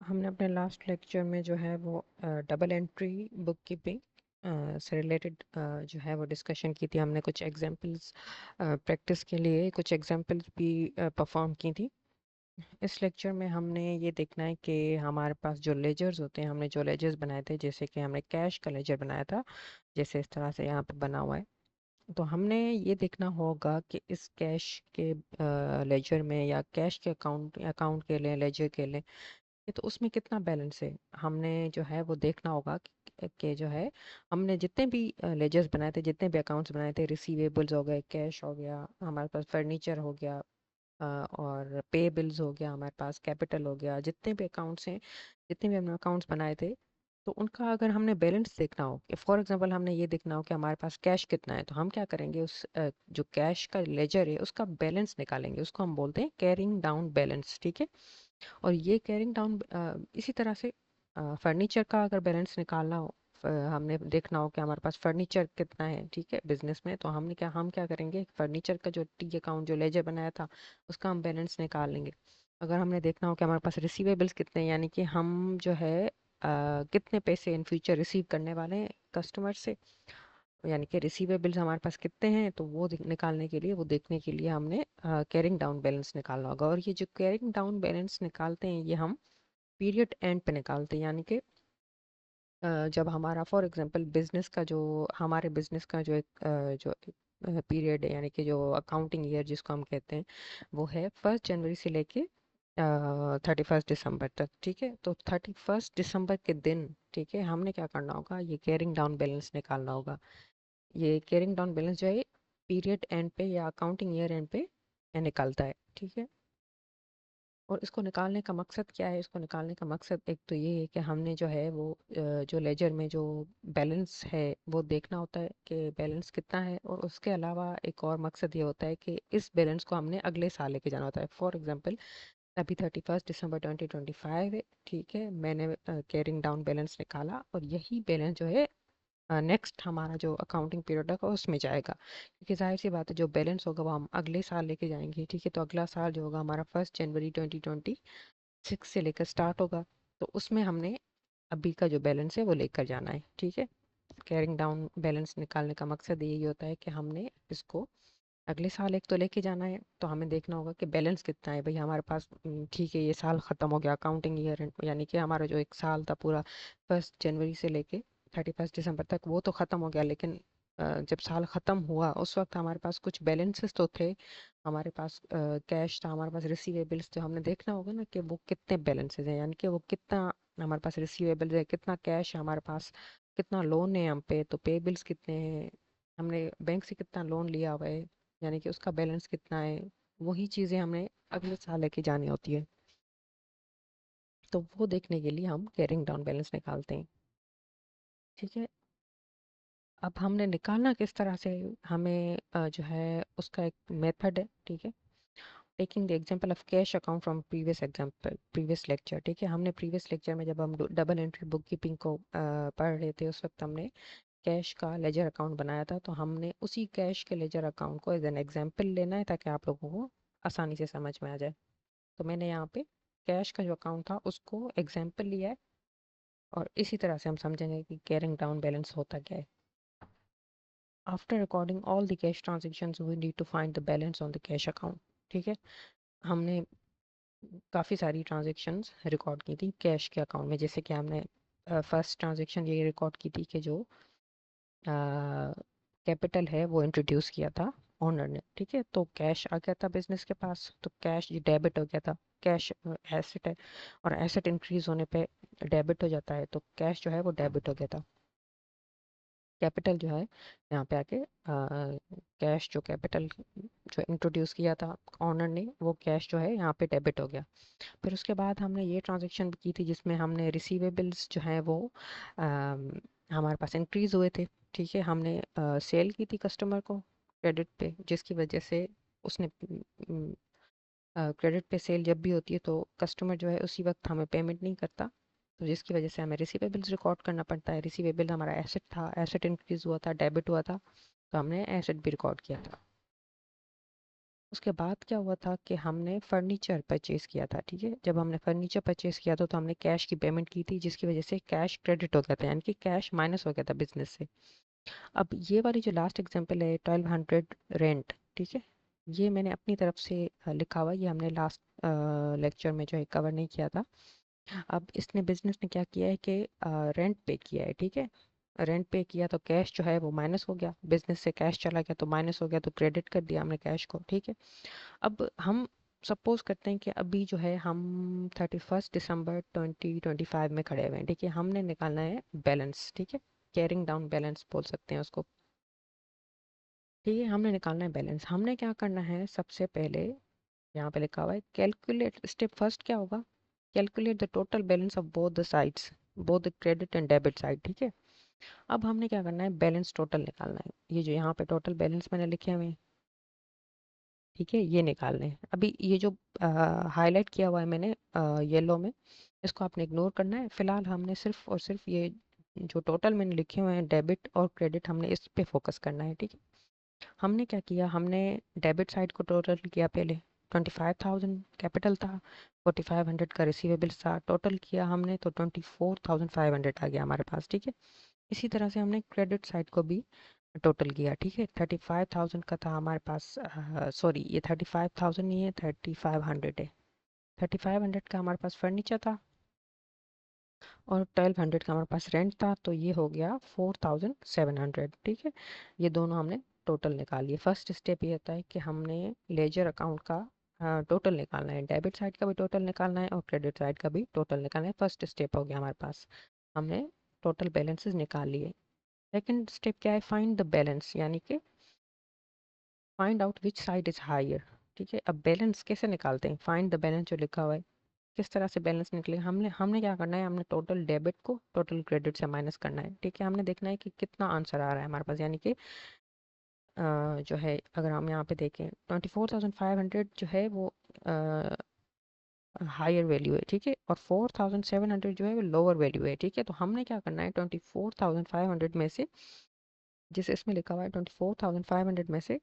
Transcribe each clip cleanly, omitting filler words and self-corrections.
हमने अपने last lecture में जो है वो डबल एंट्री बुक कीपिंग से रिलेटेड जो है वो डिस्कशन की थी। हमने कुछ एग्जांपल्स प्रैक्टिस के लिए कुछ एग्जांपल्स भी परफॉर्म की थी। इस लेक्चर में हमने ये देखना है कि हमारे पास जो लेजर्स होते हैं, हमने जो लेजर्स बनाए थे, जैसे कि हमने कैश का लेजर बनाया था, जैसे इस तरह से यहाँ पे बना हुआ है। तो हमने ये देखना होगा कि इस कैश के लेजर में या कैश के अकाउंट के लिए, लेजर के लिए, ये तो उसमें कितना बैलेंस है। हमने जो है वो देखना होगा कि जो है हमने जितने भी लेजर्स बनाए थे, जितने भी अकाउंट्स बनाए थे, रिसीवेबल्स हो गए, कैश हो गया, हमारे पास फर्नीचर हो गया, और पे बिल्स हो गया, हमारे पास कैपिटल हो गया, जितने भी अकाउंट्स हैं, जितने भी हमने अकाउंट्स बनाए थे, तो उनका अगर हमने बैलेंस देखना हो कि फॉर एग्जांपल हमने ये देखना हो कि हमारे पास कैश कितना है, तो हम क्या करेंगे, उस जो कैश का लेजर है उसका बैलेंस निकालेंगे। उसको हम बोलते हैं कैरिंग डाउन बैलेंस। ठीक है। और ये कैरिंग डाउन इसी तरह से फर्नीचर का अगर बैलेंस निकालना हो, हमने देखना हो कि हमारे पास फर्नीचर कितना है, ठीक है, बिजनेस में, तो हम क्या करेंगे, फर्नीचर का जो टी अकाउंट जो लेजर बनाया था उसका हम बैलेंस निकाल लेंगे। अगर हमने देखना हो कि हमारे पास रिसीवेबल्स कितने हैं, यानी कि हम जो है कितने पैसे इन फ्यूचर रिसीव करने वाले हैं कस्टमर से, यानी कि रिसीवेबल्स हमारे पास कितने हैं, तो वो निकालने के लिए, वो देखने के लिए हमने कैरिंग डाउन बैलेंस निकालना होगा। और ये जो कैरिंग डाउन बैलेंस निकालते हैं, ये हम पीरियड एंड पे निकालते हैं। यानी कि जब हमारा फॉर एग्जांपल बिजनेस का जो, हमारे बिजनेस का जो एक जो पीरियड है, यानी कि जो अकाउंटिंग ईयर जिसको हम कहते हैं, वो है 1 जनवरी से लेके 31 दिसंबर तक। ठीक है। तो 31 दिसंबर के दिन, ठीक है, हमने क्या करना होगा, ये कैरिंग डाउन बैलेंस निकालना होगा। ये कैरिंग डाउन बैलेंस जो है पीरियड एंड पे या अकाउंटिंग ईयर एंड पे निकलता है। ठीक है। और इसको निकालने का मकसद क्या है, इसको निकालने का मकसद एक तो ये है कि हमने जो है वो जो लेजर में जो बैलेंस है वो देखना होता है कि बैलेंस कितना है। और उसके अलावा एक और मकसद ये होता है कि इस बैलेंस को हमने अगले साल लेके जाना होता है। फॉर एग्जांपल अभी 31 दिसंबर 2025 है, ठीक है, मैंने कैरिंग डाउन बैलेंस निकाला, और यही बैलेंस जो है नेक्स्ट हमारा जो अकाउंटिंग पीरियड होगा उसमें जाएगा, क्योंकि जाहिर सी बात है जो बैलेंस होगा वो हम अगले साल लेके जाएंगे। ठीक है। तो अगला साल जो होगा हमारा 1 जनवरी 2026 से लेकर स्टार्ट होगा। तो उसमें हमने अभी का जो बैलेंस है वो लेकर जाना है। ठीक है। कैरिंग डाउन बैलेंस निकालने का मकसद यही होता है कि हमने इसको अगले साल एक तो लेके जाना है, तो हमें देखना होगा कि बैलेंस कितना है भाई हमारे पास। ठीक है, ये साल ख़त्म हो गया अकाउंटिंग ईयर, यानी कि हमारा जो एक साल था पूरा 1 जनवरी से लेके 31 दिसंबर तक, वो तो ख़त्म हो गया। लेकिन जब साल ख़त्म हुआ उस वक्त हमारे पास कुछ बैलेंसेस तो थे, हमारे पास कैश था, हमारे पास रिसीवेबल्स थे। हमने देखना होगा ना कि वो कितने बैलेंसेस हैं, यानी कि वो कितना हमारे पास रिसीवेबल्स है, कितना कैश है हमारे पास, कितना लोन है हम पे, तो पे बिल्स कितने हैं, हमने बैंक से कितना लोन लिया हुआ है, यानी कि उसका बैलेंस कितना है। वही चीज़ें हमें अगले साल लेके जानी होती है। तो वो देखने के लिए हम कैरिंग डाउन बैलेंस निकालते हैं। ठीक है। अब हमने निकालना किस तरह से, हमें जो है उसका एक मेथड है। ठीक है। Taking the example of cash account from previous lecture. ठीक है। हमने प्रीवियस लेक्चर में जब हम डबल एंट्री बुक कीपिंग को पढ़ रहे थे, उस वक्त हमने कैश का लेजर अकाउंट बनाया था। तो हमने उसी कैश के लेजर अकाउंट को एज एन एग्जांपल लेना है ताकि आप लोगों को आसानी से समझ में आ जाए। तो मैंने यहाँ पे कैश का जो अकाउंट था उसको एग्जाम्पल लिया है, और इसी तरह से हम समझेंगे कि कैरिंग डाउन बैलेंस होता क्या है। After recording all the cash transactions we need to find the balance on the cash account. ठीक है। हमने काफ़ी सारी ट्रांजेक्शन्स रिकॉर्ड की थी कैश के अकाउंट में, जैसे कि हमने फर्स्ट ट्रांजेक्शन ये रिकॉर्ड की थी कि जो कैपिटल है वो इंट्रोड्यूस किया था ओनर ने। ठीक है। तो कैश आ गया था बिजनेस के पास, तो कैश डेबिट हो गया था। कैश एसेट है, और एसेट इंक्रीज होने पे डेबिट हो जाता है, तो कैश जो है वो डेबिट हो गया था। कैपिटल जो है यहाँ पे आके कैश जो कैपिटल जो इंट्रोड्यूस किया था ओनर ने, वो कैश जो है यहाँ पे डेबिट हो गया। फिर उसके बाद हमने ये ट्रांजैक्शन की थी जिसमें हमने रिसीवेबल्स जो है वो हमारे पास इंक्रीज हुए थे। ठीक है। हमने सेल की थी कस्टमर को क्रेडिट पे, जिसकी वजह से उसने क्रेडिट पे सेल जब भी होती है तो कस्टमर जो है उसी वक्त हमें पेमेंट नहीं करता, तो जिसकी वजह से हमें रिसीवेबल्स रिकॉर्ड करना पड़ता है। रिसीवेबल हमारा एसेट था, एसेट इंक्रीज हुआ था, डेबिट हुआ था, तो हमने एसेट भी रिकॉर्ड किया था। उसके बाद क्या हुआ था कि हमने फर्नीचर परचेज किया था, ठीक है। जब हमने फर्नीचर परचेज किया था तो हमने कैश की पेमेंट की थी, जिसकी वजह से कैश क्रेडिट हो गया था, यानी कि कैश माइनस हो गया था बिजनेस से। अब ये वाली जो लास्ट एग्जांपल है 1200 रेंट, ठीक है, ये मैंने अपनी तरफ से लिखा हुआ, ये हमने लास्ट लेक्चर में जो है कवर नहीं किया था। अब इसने बिजनेस ने क्या किया है कि रेंट पे किया है, ठीक है। रेंट पे किया तो कैश जो है वो माइनस हो गया, बिजनेस से कैश चला गया तो माइनस हो गया, तो क्रेडिट कर दिया हमने कैश को, ठीक है। अब हम सपोज करते हैं कि अभी जो है हम 31 दिसंबर 2025 में खड़े हुए हैं, ठीक है। हमने निकालना है बैलेंस, ठीक है, कैरिंग डाउन बैलेंस बोल सकते हैं उसको, ठीक है। हमने निकालना है बैलेंस। हमने क्या करना है, सबसे पहले यहाँ पे लिखा हुआ है कैलकुलेट, स्टेप फर्स्ट क्या होगा, calculate the total balance of both the sides, both the credit and debit side, ठीक है। अब हमने क्या करना है, बैलेंस टोटल निकालना है। ये जो यहाँ पे टोटल बैलेंस मैंने लिखे हुए हैं, ठीक है, ये निकालने हैं। अभी ये जो हाईलाइट किया हुआ है मैंने येलो में, इसको आपने इग्नोर करना है। फिलहाल हमने सिर्फ और सिर्फ ये जो टोटल मैंने लिखे हुए हैं डेबिट और क्रेडिट, हमने इस पे फोकस करना है, ठीक है। हमने क्या किया, हमने डेबिट साइड को टोटल किया पहले, 25,000 कैपिटल था, 4,500 का रिसीवेबल्स था, टोटल किया हमने तो 24,500 आ गया हमारे पास, ठीक है। इसी तरह से हमने क्रेडिट साइड को भी टोटल किया, ठीक है। 35,000 का था हमारे पास, सॉरी ये 35,000 नहीं है, 3,500 है। 3,500 का हमारे पास फर्नीचर था और 1,200 का हमारे पास रेंट था, तो ये हो गया 4,700, ठीक है। ये दोनों हमने टोटल निकाल लिए। फर्स्ट स्टेप ये होता है कि हमने लेजर अकाउंट का टोटल निकालना है, डेबिट साइड का भी टोटल निकालना है और क्रेडिट साइड का भी टोटल निकालना है। फर्स्ट स्टेप हो गया हमारे पास, हमने टोटल बैलेंसेस निकाल लिए। सेकंड स्टेप क्या है, फाइंड द बैलेंस, यानी कि find out which side is higher, ठीक है। अब बैलेंस कैसे निकालते हैं, फाइंड द बैलेंस जो लिखा हुआ है, किस तरह से बैलेंस निकलेगा, हमने हमने क्या करना है, हमने टोटल डेबिट को टोटल क्रेडिट से माइनस करना है, ठीक है। हमने देखना है कि कितना आंसर आ रहा है हमारे पास, यानी कि जो है अगर हम यहाँ पे देखें 24,500 जो है वो हायर वैल्यू है, ठीक है, और 4,700 जो है वो लोअर वैल्यू है, ठीक है। तो हमने क्या करना है, 24,500 में से, जिस इसमें लिखा हुआ है 24,500 में से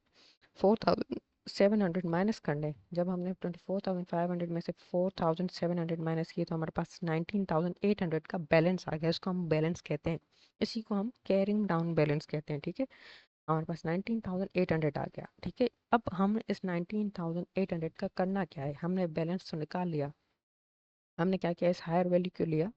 4,700 माइनस करने। जब हमने 24,500 में से 4,700 माइनस किए तो हमारे पास 19,800 का बैलेंस आ गया, इसको हम बैलेंस कहते हैं, इसी को हम कैरिंग डाउन बैलेंस कहते हैं, ठीक है। हमारे पास 19,800 आ गया, ठीक है। अब हम इस 19,800 का करना क्या है, हमने बैलेंस तो निकाल लिया, हमने क्या किया, इस हायर वैल्यू को लिया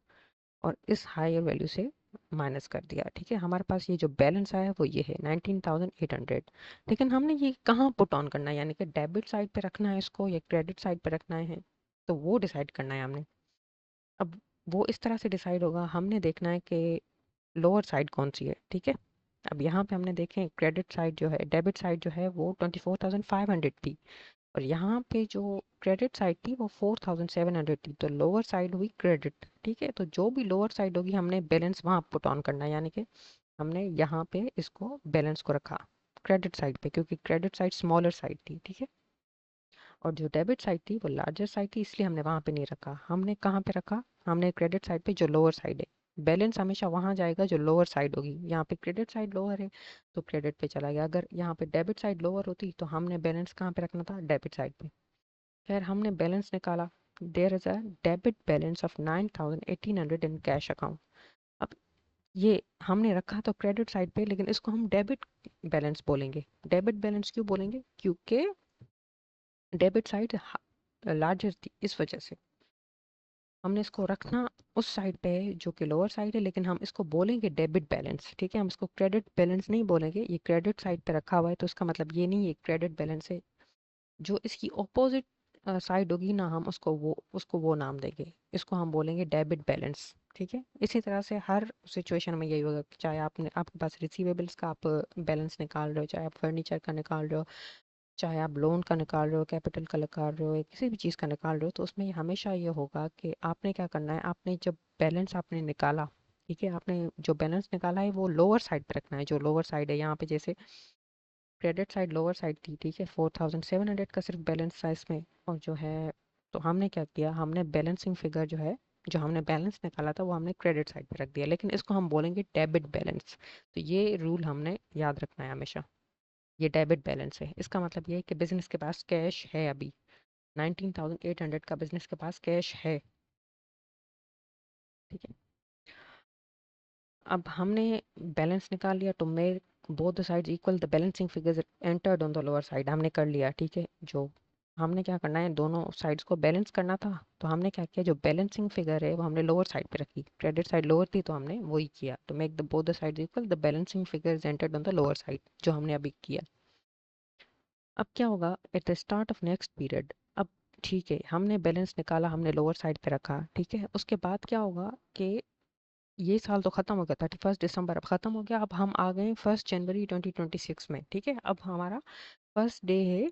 और इस हायर वैल्यू से माइनस कर दिया, ठीक है। हमारे पास ये जो बैलेंस आया वो ये है 19,800, लेकिन हमने ये कहाँ पुट ऑन करना है, यानी कि डेबिट साइड पे रखना है इसको या क्रेडिट साइड पे रखना है, तो वो डिसाइड करना है हमने। अब वो इस तरह से डिसाइड होगा, हमने देखना है कि लोअर साइड कौन सी है, ठीक है। अब यहाँ पे हमने देखें क्रेडिट साइड जो है, डेबिट साइड जो है वो 24,500 थी और यहाँ पे जो क्रेडिट साइड थी वो 4,700 थी, तो लोअर साइड हुई क्रेडिट, ठीक है। तो जो भी लोअर साइड होगी हमने बैलेंस वहाँ पुट ऑन करना है, यानी कि हमने यहाँ पे इसको बैलेंस को रखा क्रेडिट साइड पे, क्योंकि क्रेडिट साइड स्मॉलर साइड थी, ठीक है। और जो डेबिट साइड थी वो लार्जर साइड थी, इसलिए हमने वहाँ पे नहीं रखा। हमने कहाँ पे रखा, हमने क्रेडिट साइड पे जो लोअर साइड है, बैलेंस हमेशा वहाँ जाएगा जो लोअर साइड होगी। यहाँ पे क्रेडिट साइड लोअर है तो क्रेडिट पे चला गया, अगर यहाँ पे डेबिट साइड लोअर होती तो हमने बैलेंस कहाँ पे रखना था, डेबिट साइड पे। खैर हमने बैलेंस निकाला, there is a debit balance of 9,1800 in cash account. अब ये हमने रखा तो क्रेडिट साइड पे, लेकिन इसको हम डेबिट बैलेंस बोलेंगे। डेबिट बैलेंस क्यों बोलेंगे, क्योंकि डेबिट साइड लार्जर थी, इस वजह से हमने इसको रखना उस साइड पे है जो कि लोअर साइड है, लेकिन हम इसको बोलेंगे डेबिट बैलेंस, ठीक है। हम इसको क्रेडिट बैलेंस नहीं बोलेंगे, ये क्रेडिट साइड पे रखा हुआ है तो इसका मतलब ये नहीं है क्रेडिट बैलेंस है। जो इसकी ऑपोजिट साइड होगी ना, हम उसको वो नाम देंगे, इसको हम बोलेंगे डेबिट बैलेंस, ठीक है। इसी तरह से हर सिचुएशन में यही होगा कि चाहे आपने आपके पास रिसीवेबल्स का आप बैलेंस निकाल रहे हो, चाहे आप फर्नीचर का निकाल रहे हो, चाहे आप लोन का निकाल रहे हो, कैपिटल का निकाल रहे हो या किसी भी चीज़ का निकाल रहे हो, तो उसमें ये हमेशा ये होगा कि आपने क्या करना है, आपने जब बैलेंस आपने निकाला, ठीक है, आपने जो बैलेंस निकाला है वो लोअर साइड पे रखना है, जो लोअर साइड है। यहाँ पे जैसे क्रेडिट साइड लोअर साइड थी, ठीक है, 4,700 का सिर्फ बैलेंस था इसमें, और जो है तो हमने क्या किया, हमने बैलेंसिंग फिगर जो है, जो हमने बैलेंस निकाला था वो हमने क्रेडिट साइड पे रख दिया, लेकिन इसको हम बोलेंगे डेबिट बैलेंस। तो ये रूल हमने याद रखना है हमेशा। ये डेबिट बैलेंस है। इसका मतलब ये है कि बिजनेस के पास कैश है अभी, 19,800 का बिजनेस के पास कैश है। ठीक है, अब हमने बैलेंस निकाल लिया, तो make both the sides equal the balancing figures entered on the lower side, हमने कर लिया। ठीक है, जो हमने क्या करना है, दोनों साइड्स को बैलेंस करना था, तो हमने क्या किया, जो बैलेंसिंग फिगर है वो हमने लोअर साइड पे रखी, क्रेडिट साइड लोअर थी तो हमने वही किया, तो make the both the sides equal the balancing figures entered on the lower side, जो हमने अभी किया। अब क्या होगा at the start of next period, अब ठीक है हमने बैलेंस निकाला, हमने लोअर साइड पे रखा, ठीक है, उसके बाद क्या होगा कि ये साल तो खत्म हो गया, 31 दिसंबर अब खत्म हो गया, अब हम आ गए 1 जनवरी 2026 में। ठीक है, अब हमारा फर्स्ट डे है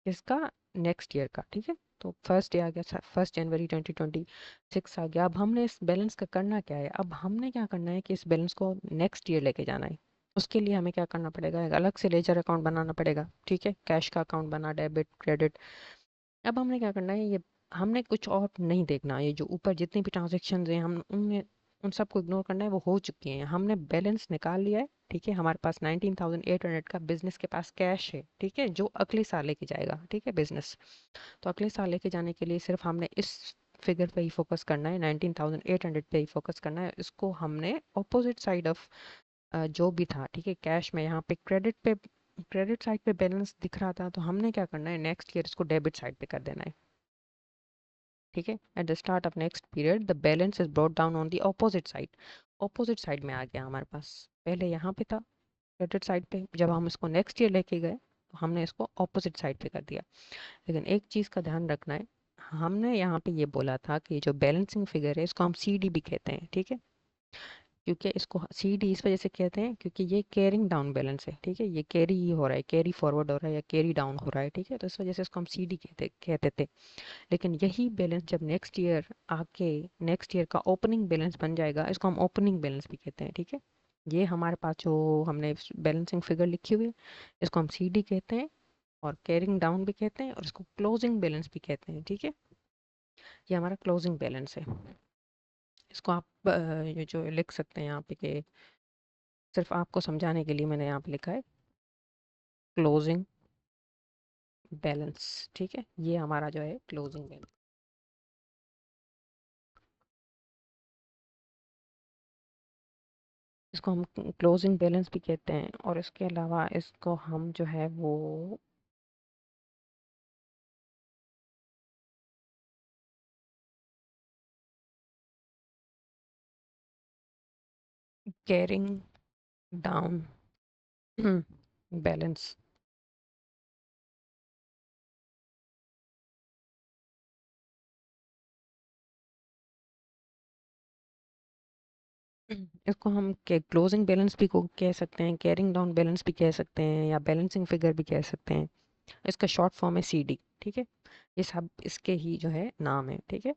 इसका, नेक्स्ट ईयर का। ठीक है, तो फर्स्ट डे आ गया, 1 जनवरी 2026 आ गया। अब हमने इस बैलेंस का करना क्या है, अब हमने क्या करना है कि इस बैलेंस को नेक्स्ट ईयर लेके जाना है। उसके लिए हमें क्या करना पड़ेगा, एक अलग से लेजर अकाउंट बनाना पड़ेगा। ठीक है, कैश का अकाउंट बना, डेबिट क्रेडिट। अब हमने क्या करना है, ये हमने कुछ और नहीं देखना, ये जो ऊपर जितनी भी ट्रांजेक्शन हैं हम उनमें उन सबको इग्नोर करना है, वो हो चुकी हैं, हमने बैलेंस निकाल लिया है। ठीक है, हमारे पास 19,800 का बिजनेस के पास कैश है। ठीक है, जो अगले साल लेके जाएगा। ठीक है, बिजनेस तो अगले साल लेके जाने के लिए सिर्फ हमने इस फिगर पे ही फोकस करना है, 19,800 पे ही फोकस करना है। इसको हमने ऑपोजिट साइड ऑफ जो भी था, ठीक है, कैश में यहाँ पे क्रेडिट साइड पे बैलेंस दिख रहा था, तो हमने क्या करना है, नेक्स्ट ईयर इसको डेबिट साइड पे कर देना है। ठीक है, at the start of next period the balance is brought down on the opposite side, opposite side में आ गया हमारे पास, पहले यहाँ पे था क्रेडिट साइड पे, जब हम इसको नेक्स्ट ईयर लेके गए तो हमने इसको ऑपोजिट साइड पे कर दिया। लेकिन एक चीज़ का ध्यान रखना है, हमने यहाँ पे ये बोला था कि जो बैलेंसिंग फिगर है इसको हम सी डी भी कहते हैं। ठीक है, क्योंकि इसको सी डी इस वजह से कहते हैं क्योंकि ये कैरिंग डाउन बैलेंस है। ठीक है, ये कैरी ही हो रहा है, कैरी फॉरवर्ड हो रहा है या कैरी डाउन हो रहा है। ठीक है, तो इस वजह से इसको हम सी डी कहते थे। लेकिन यही बैलेंस जब नेक्स्ट ईयर आके नेक्स्ट ईयर का ओपनिंग बैलेंस बन जाएगा, इसको हम ओपनिंग बैलेंस भी कहते हैं। ठीक है, ये हमारे पास जो हमने बैलेंसिंग फिगर लिखी हुई है इसको हम सी डी कहते हैं, और कैरिंग डाउन भी कहते हैं, और इसको क्लोजिंग बैलेंस भी कहते हैं। ठीक है, ये हमारा क्लोजिंग बैलेंस है। इसको आप ये जो लिख सकते हैं यहाँ पे कि सिर्फ आपको समझाने के लिए मैंने यहाँ पे लिखा है क्लोजिंग बैलेंस। ठीक है, ये हमारा जो है क्लोजिंग बैलेंस, इसको हम क्लोजिंग बैलेंस भी कहते हैं, और इसके अलावा इसको हम जो है वो कैरिंग डाउन बैलेंस, इसको हम क्लोजिंग बैलेंस भी को कह सकते हैं, कैरिंग डाउन बैलेंस भी कह सकते हैं, या बैलेंसिंग फिगर भी कह सकते हैं। इसका शॉर्ट फॉर्म है सी डी। ठीक है, ये सब इसके ही जो है नाम है। ठीक है,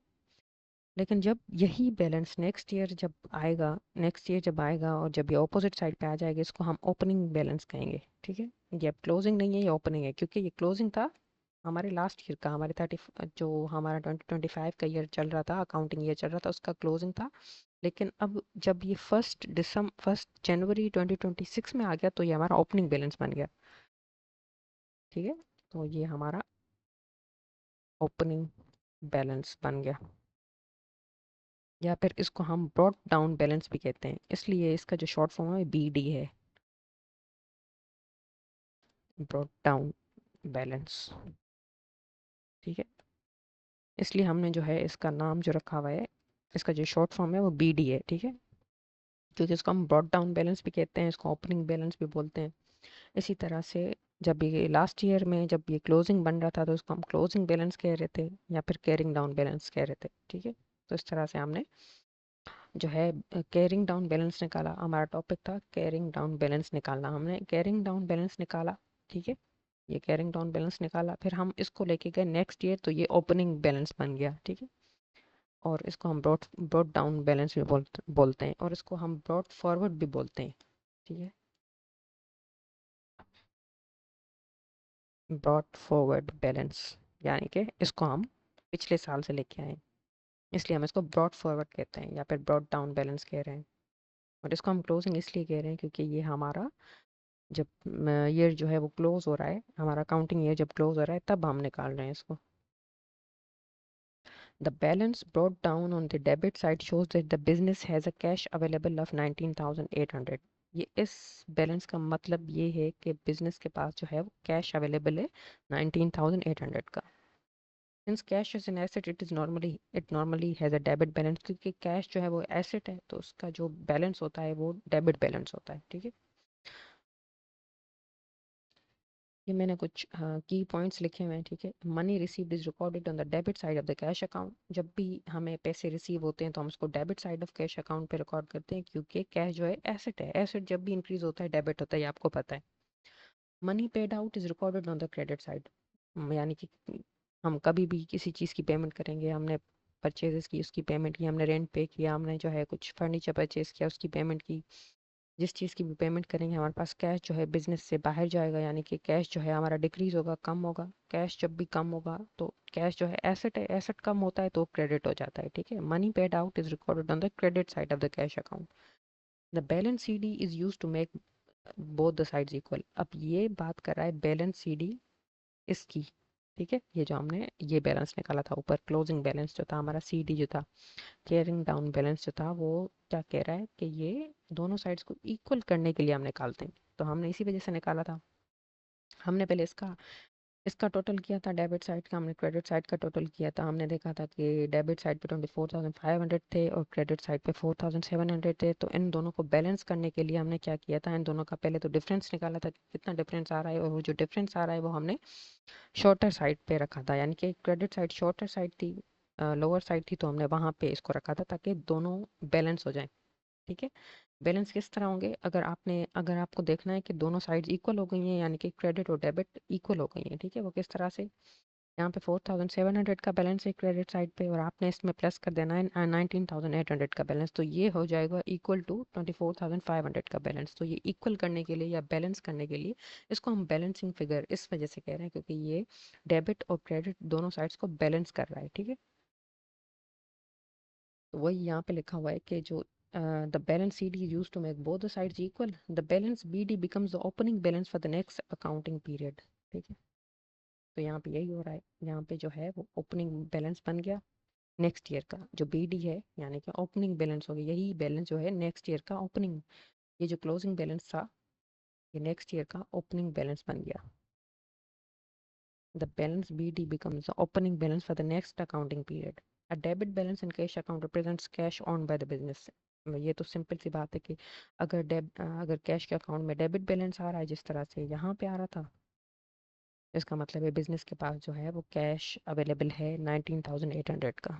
लेकिन जब यही बैलेंस नेक्स्ट ईयर जब आएगा और जब ये ऑपोजिट साइड पे आ जाएगा, इसको हम ओपनिंग बैलेंस कहेंगे। ठीक है, ये अब क्लोजिंग नहीं है, ये ओपनिंग है, क्योंकि ये क्लोजिंग था हमारे लास्ट ईयर का, हमारे 30 जो हमारा 2025 का ईयर चल रहा था, अकाउंटिंग ईयर चल रहा था, उसका क्लोजिंग था। लेकिन अब जब ये 1 जनवरी 2026 में आ गया, तो ये हमारा ओपनिंग बैलेंस बन गया। ठीक है, तो ये हमारा ओपनिंग बैलेंस बन गया, या फिर इसको हम ब्रॉट डाउन बैलेंस भी कहते हैं, इसलिए इसका जो शॉर्ट फॉर्म है बी डी है, ब्रॉट डाउन बैलेंस। ठीक है, इसलिए हमने जो है इसका नाम जो रखा हुआ है, इसका जो शॉर्ट फॉर्म है वो बी डी है। ठीक है, क्योंकि इसको हम ब्रॉट डाउन बैलेंस भी कहते हैं, इसको ओपनिंग बैलेंस भी बोलते हैं। इसी तरह से जब ये लास्ट ईयर में जब ये क्लोजिंग बन रहा था, तो उसको हम क्लोजिंग बैलेंस कह रहे थे, या फिर कैरिंग डाउन बैलेंस कह रहे थे। ठीक है, तो इस तरह से हमने जो है कैरिंग डाउन बैलेंस निकाला, हमारा टॉपिक था कैरिंग डाउन बैलेंस निकालना, हमने कैरिंग डाउन बैलेंस निकाला। ठीक है, ये कैरिंग डाउन बैलेंस निकाला, फिर हम इसको लेके गए नेक्स्ट ईयर, तो ये ओपनिंग बैलेंस बन गया। ठीक है, और इसको हम ब्रॉड ब्रॉड डाउन बैलेंस भी बोलते हैं, और इसको हम ब्रॉड फॉरवर्ड भी बोलते हैं। ठीक है, ब्रॉड फॉरवर्ड बैलेंस, यानी कि इसको हम पिछले साल से लेके आए, इसलिए हम इसको ब्रॉड फॉरवर्ड कहते हैं, या फिर ब्रॉड डाउन बैलेंस कह रहे हैं। और इसको हम क्लोजिंग इसलिए कह रहे हैं क्योंकि ये हमारा जब ईयर जो है वो क्लोज हो रहा है, हमारा अकाउंटिंग ईयर जब क्लोज हो रहा है तब हम निकाल रहे हैं इसको। The balance brought down on the debit side shows that the business has a cash available of 19,800। ये इस बैलेंस का मतलब ये है कि बिजनेस के पास जो है वो कैश अवेलेबल है 19,800 का। Since cash is an asset, it normally has a debit balance, क्योंकि कैश जो है वो एसेट है तो उसका जो बैलेंस होता है वो डेबिट बैलेंस होता है। ठीक है, ये मैंने कुछ की पॉइंट्स लिखे हुए हैं। ठीक है, money received is recorded on the debit side of the cash account. जब भी हमें पैसे रिसीव होते हैं तो हम उसको debit side of cash account पे रिकॉर्ड करते हैं, क्योंकि कैश जो है एसेट है। एसेट जब भी इंक्रीज होता है डेबिट होता है, ये आपको पता है। Money paid out is recorded on the credit side, यानी कि हम कभी भी किसी चीज़ की पेमेंट करेंगे, हमने परचेजेस की उसकी पेमेंट की, हमने रेंट पे किया, हमने जो है कुछ फर्नीचर परचेज किया उसकी पेमेंट की, जिस चीज़ की भी पेमेंट करेंगे हमारे पास कैश जो है बिजनेस से बाहर जाएगा, यानी कि कैश जो है हमारा डिक्रीज होगा, कम होगा। कैश जब भी कम होगा तो कैश जो है एसेट है, एसेट कम होता है तो क्रेडिट हो जाता है। ठीक है, money paid out is recorded on the credit side of the cash account. The balance CD is used to make both the sides equal. अब ये बात कर रहा है बैलेंस सीडी इसकी। ठीक है, ये जो हमने ये बैलेंस निकाला था ऊपर, क्लोजिंग बैलेंस जो था हमारा, सीडी जो था, केयरिंग डाउन बैलेंस जो था, वो क्या कह रहा है कि ये दोनों साइड्स को इक्वल करने के लिए हम निकालते हैं। तो हमने इसी वजह से निकाला था। हमने पहले इसका इसका टोटल किया था डेबिट साइड का, हमने क्रेडिट साइड का टोटल किया था। हमने देखा था कि डेबिट साइड पे 24,500 थे और क्रेडिट साइड पे 4,700 थे। तो इन दोनों को बैलेंस करने के लिए हमने क्या किया था, इन दोनों का पहले तो डिफरेंस निकाला था कि कितना डिफरेंस आ रहा है, और वो जो डिफरेंस आ रहा है वो हमने शॉर्टर साइड पे रखा था, यानी कि क्रेडिट साइड शॉर्टर साइड थी, लोअर साइड थी, तो हमने वहाँ पे इसको रखा था ताकि दोनों बैलेंस हो जाए। ठीक है, बैलेंस किस तरह होंगे, अगर आपको देखना है कि दोनों साइड्स इक्वल हो गई हैं, यानी कि क्रेडिट और डेबिट इक्वल हो गई हैं। ठीक है, वो किस तरह से, यहाँ पे 4,700 का बैलेंस है क्रेडिट साइड पे, और आपने इसमें प्लस कर देना है 19,800 का बैलेंस, तो ये हो जाएगा इक्वल टू 24,500 का बैलेंस। तो ये इक्वल करने के लिए या बैलेंस करने के लिए इसको हम बैलेंसिंग फिगर इस वजह से कह रहे हैं, क्योंकि ये डेबिट और क्रेडिट दोनों साइड्स को बैलेंस कर रहा है। ठीक है, तो वही यहाँ पे लिखा हुआ है कि जो the balance CD is used to make both the sides equal. The balance BD becomes the opening balance for the next accounting period। ठीक है, तो यहाँ पे यही हो रहा है, यहाँ पे जो है वो ओपनिंग बैलेंस बन गया नेक्स्ट ईयर का। जो BD है यानी कि ओपनिंग बैलेंस हो गया, यही बैलेंस जो है नेक्स्ट ईयर का ओपनिंग, ये जो क्लोजिंग बैलेंस था ये नेक्स्ट ईयर का ओपनिंग बैलेंस बन गया। The balance BD becomes the opening balance for the next accounting period. A debit balance in cash account represents cash owned by the business। ये तो simple सी बात है कि अगर कैश के अकाउंट में डेबिट बैलेंस आ रहा है जिस तरह से यहाँ पे आ रहा था, इसका मतलब है बिजनेस के पास जो है वो कैश अवेलेबल है 19,800 का।